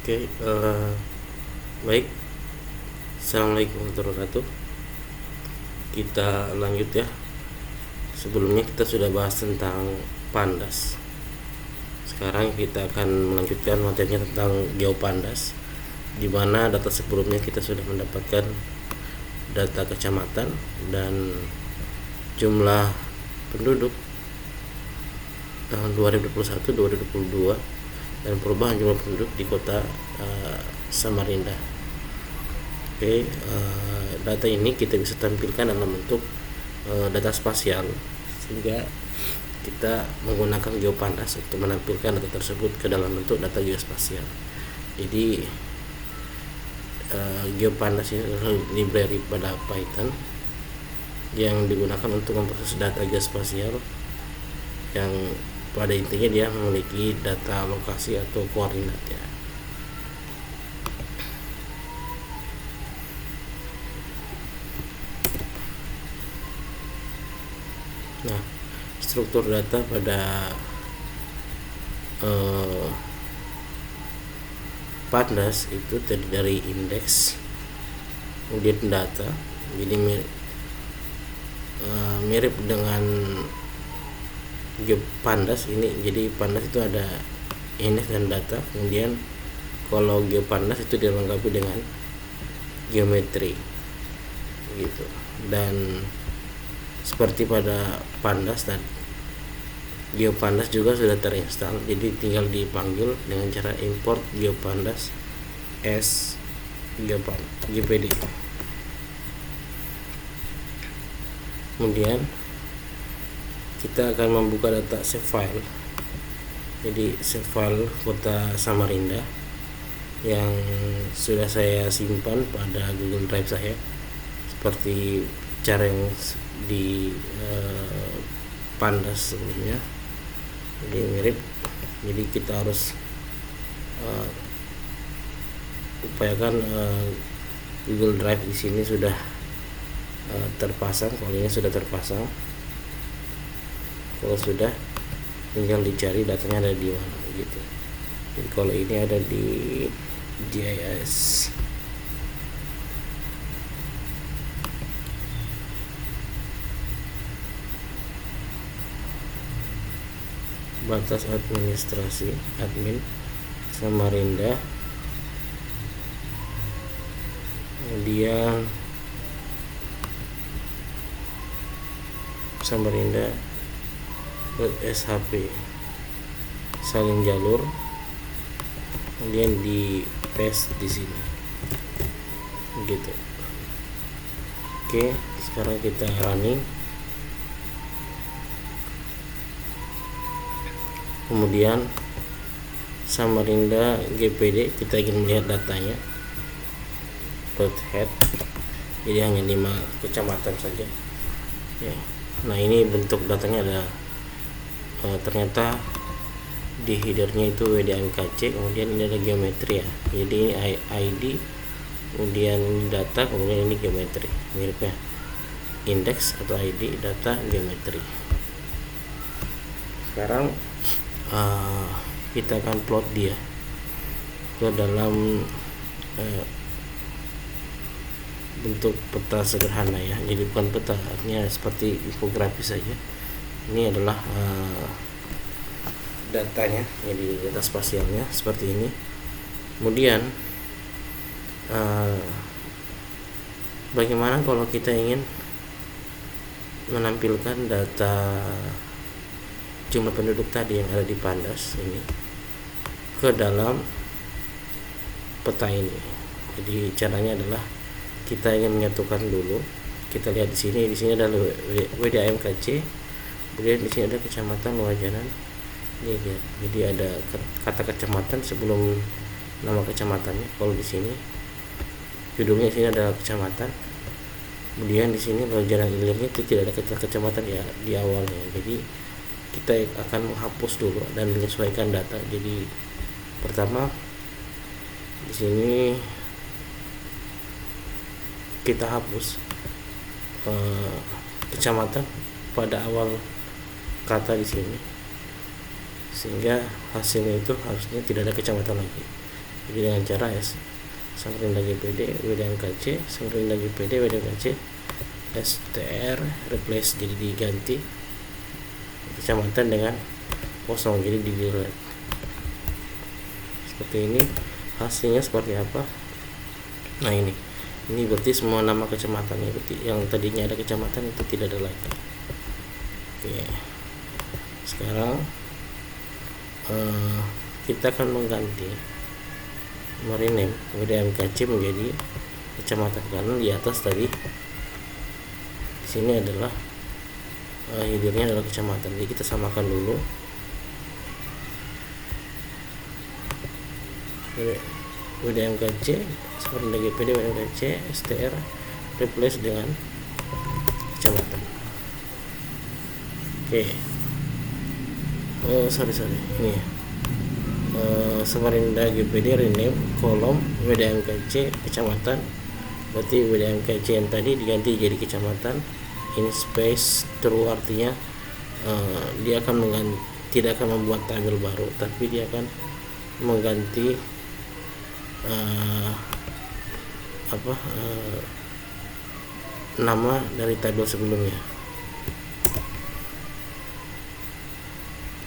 Oke, baik. Assalamualaikum warahmatullahi wabarakatuh. Kita lanjut ya. Sebelumnya kita sudah bahas tentang pandas. Sekarang kita akan melanjutkan materinya tentang geopandas, di mana data sebelumnya kita sudah mendapatkan data kecamatan dan jumlah penduduk tahun 2021-2022 dan perubahan jumlah penduduk di kota Samarinda. Oke, data ini kita bisa tampilkan dalam bentuk data spasial, sehingga kita menggunakan geopandas untuk menampilkan data tersebut ke dalam bentuk data geospasial. Jadi geopandas ini adalah library pada Python yang digunakan untuk memproses data geospasial yang pada intinya dia memiliki data lokasi atau koordinat ya. Nah, struktur data pada pandas itu terdiri dari indeks, kemudian data. Jadi mirip dengan geopandas ini. Jadi pandas itu ada indeks dan data, kemudian kalau geopandas itu dilengkapi dengan geometri gitu. Dan seperti pada pandas dan geopandas juga sudah terinstall, jadi tinggal dipanggil dengan cara import geopandas s gpd. Kemudian kita akan membuka data save file. Jadi save file kota Samarinda yang sudah saya simpan pada Google Drive saya, seperti cara yang di pandas sebelumnya. Jadi mirip. Jadi kita harus upayakan Google Drive di sini sudah terpasang. Kalau ini sudah terpasang, kalau sudah tinggal dicari datanya ada di mana gitu. Jadi kalau ini ada di GIS. Batas administrasi admin Samarinda, kemudian Samarinda .shp salin jalur, kemudian di paste di sini gitu. Oke, sekarang kita running. Kemudian Samarinda GPD, kita ingin melihat datanya .head, jadi hanya 5 kecamatan saja ya. Nah, ini bentuk datanya ada ternyata di headernya itu WDAMKC, kemudian ini ada geometri ya. Jadi ini ID, kemudian ini data, kemudian ini geometri, miripnya indeks atau ID, data, geometri. Sekarang kita akan plot dia ke dalam bentuk peta sederhana ya. Jadi bukan peta, artinya seperti infografis saja. Ini adalah datanya, jadi data spasialnya seperti ini. Kemudian bagaimana kalau kita ingin menampilkan data jumlah penduduk tadi yang ada di pandas ini ke dalam peta ini? Jadi caranya adalah kita ingin menyatukan dulu. Kita lihat di sini ada WDAMKC, kemudian di sini ada kecamatan Wajanan. Ini lihat, jadi ada kata kecamatan sebelum nama kecamatannya. Kalau di sini judulnya, sini ada kecamatan, kemudian di sini Wajanan hilirnya itu tidak ada kata kecamatan ya di awalnya. Jadi kita akan menghapus dulu dan menyesuaikan data. Jadi pertama di sini kita hapus kecamatan pada awal kata di sini, sehingga hasilnya itu harusnya tidak ada kecamatan lagi. Jadi dengan cara Samarinda GPD WDMKC Samarinda GPD WDMKC STR replace, jadi diganti kecamatan dengan kosong, jadi di delete. Seperti ini hasilnya seperti apa. Nah ini berarti semua nama kecamatan ya, berarti yang tadinya ada kecamatan itu tidak ada lagi. Oke, sekarang kita akan mengganti merename WDMKC menjadi kecamatan, karena di atas tadi di sini adalah headernya adalah kecamatan. Jadi kita samakan dulu WDMKC Samarinda GPD WDMKC STR replace dengan kecamatan. Oke. Sorry ini ya. Samarinda GPD rename kolom WDMKC kecamatan, berarti WDMKC yang tadi diganti jadi kecamatan. Ini space true, artinya dia akan tidak akan membuat tabel baru, tapi dia akan mengganti nama dari tabel sebelumnya.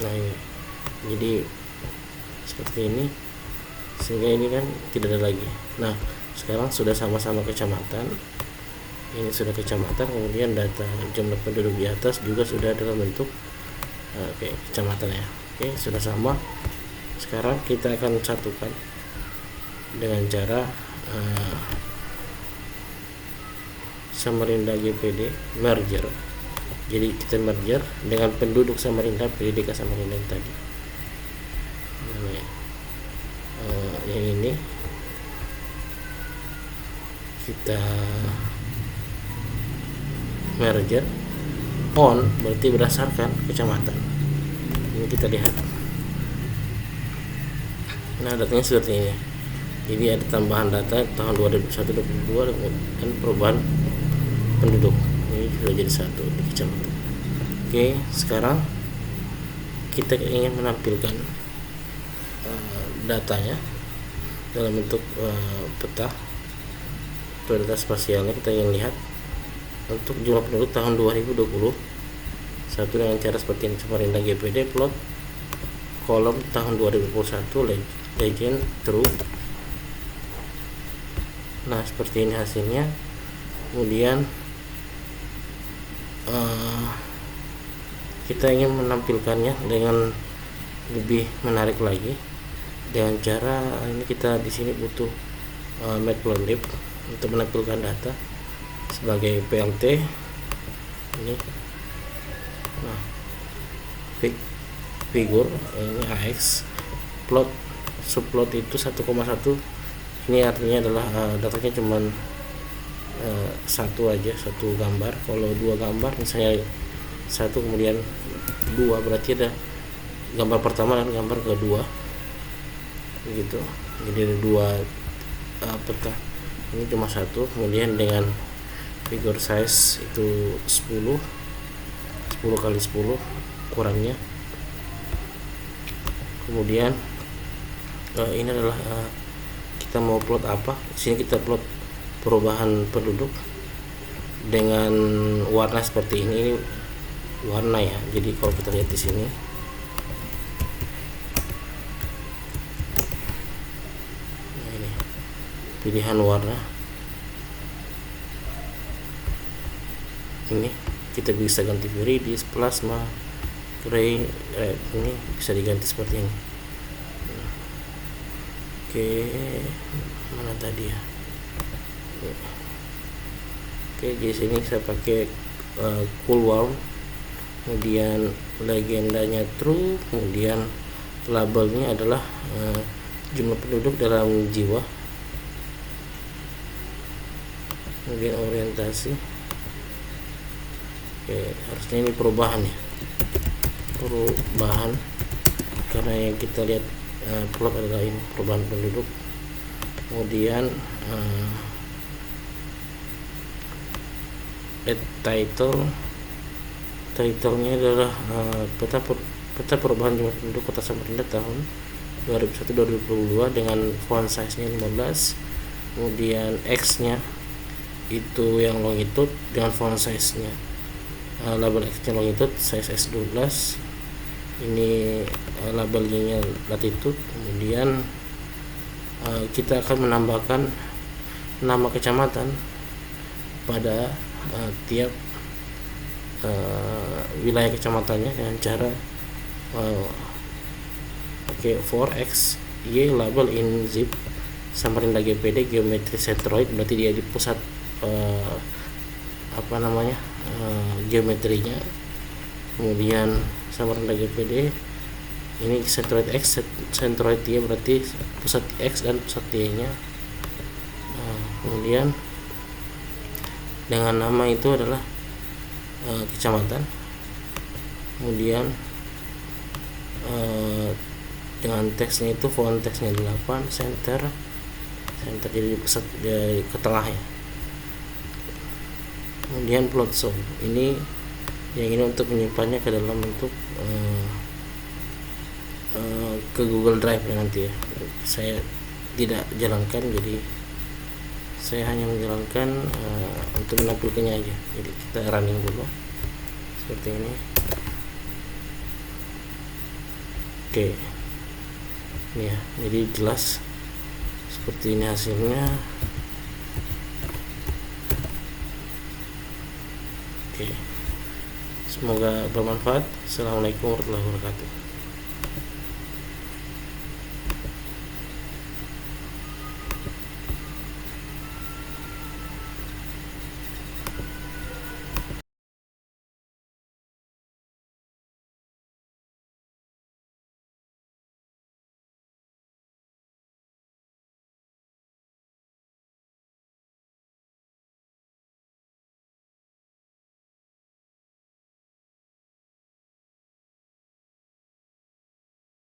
Nah ini jadi seperti ini, sehingga ini kan tidak ada lagi. Nah sekarang sudah sama-sama kecamatan, ini sudah kecamatan, kemudian data jumlah penduduk di atas juga sudah dalam bentuk kecamatan ya. Oke, sudah sama. Sekarang kita akan satukan dengan cara Samarinda GPD merger. Jadi kita merger dengan penduduk Samarinda PDDK Samarinda yang tadi. Yang ini kita merger on, berarti berdasarkan kecamatan. Ini kita lihat. Nah datanya seperti ini. Jadi ada tambahan data tahun 2021-2022 dan perubahan penduduk. Ini sudah jadi satu di kecamatan. Oke, sekarang kita ingin menampilkan datanya dalam bentuk peta prioritas spasialnya. Kita ingin lihat untuk jumlah penduduk tahun 2020 dengan cara seperti ini. Samarinda GPD plot kolom tahun 2021 legend true. Nah seperti ini hasilnya. Kemudian kita ingin menampilkannya dengan lebih menarik lagi dengan cara ini. Kita di sini butuh matplotlib untuk menampilkan data sebagai PLT ini. Nah figur ini AX plot subplot itu 1,1. ini artinya adalah datanya cuman satu aja, satu gambar. Kalau dua gambar misalnya satu kemudian dua, berarti ada gambar pertama dan gambar kedua begitu. Jadi ada dua peta, ini cuma satu. Kemudian dengan figure size itu 10 kali 10 ukurannya. Kemudian ini adalah kita mau plot apa. Di sini kita plot perubahan penduduk dengan warna seperti ini. Ini warna ya. Jadi kalau kita lihat di sini, nah ini pilihan warna. Ini kita bisa ganti viridis, plasma, gray, red. Ini bisa diganti seperti ini. Oke, mana tadi ya? Oke, di sini saya pakai cool warm, kemudian legendanya true, kemudian labelnya adalah jumlah penduduk dalam jiwa, kemudian orientasi. Oke, harusnya ini perubahan ya, perubahan, karena yang kita lihat plot adalah ini perubahan penduduk. Kemudian titlenya adalah peta perubahan jumlah penduduk Kota Samarinda tahun 2021-2022 dengan font size nya 15. Kemudian X nya itu yang longitude dengan font size nya label X nya longitude size S12. Ini label Y nya latitude. Kemudian kita akan menambahkan nama kecamatan pada tiap wilayah kecamatannya dengan cara for X Y label in zip Samarinda GPD geometri centroid, berarti dia di pusat geometrinya. Kemudian Samarinda GPD ini centroid X, centroid Y berarti pusat X dan pusat Y nya. Kemudian dengan nama itu adalah kecamatan. Kemudian dengan teksnya itu font teksnya 8, center jadi pusat ke tengah ya. Kemudian plot zone ini untuk menyimpannya ke dalam bentuk ke Google Drive ya nanti ya. Saya tidak jalankan, jadi saya hanya menjalankan untuk menampilkannya aja. Jadi kita running dulu seperti ini. Oke, ini ya, jadi jelas seperti ini hasilnya. Oke, semoga bermanfaat. Assalamualaikum warahmatullahi wabarakatuh.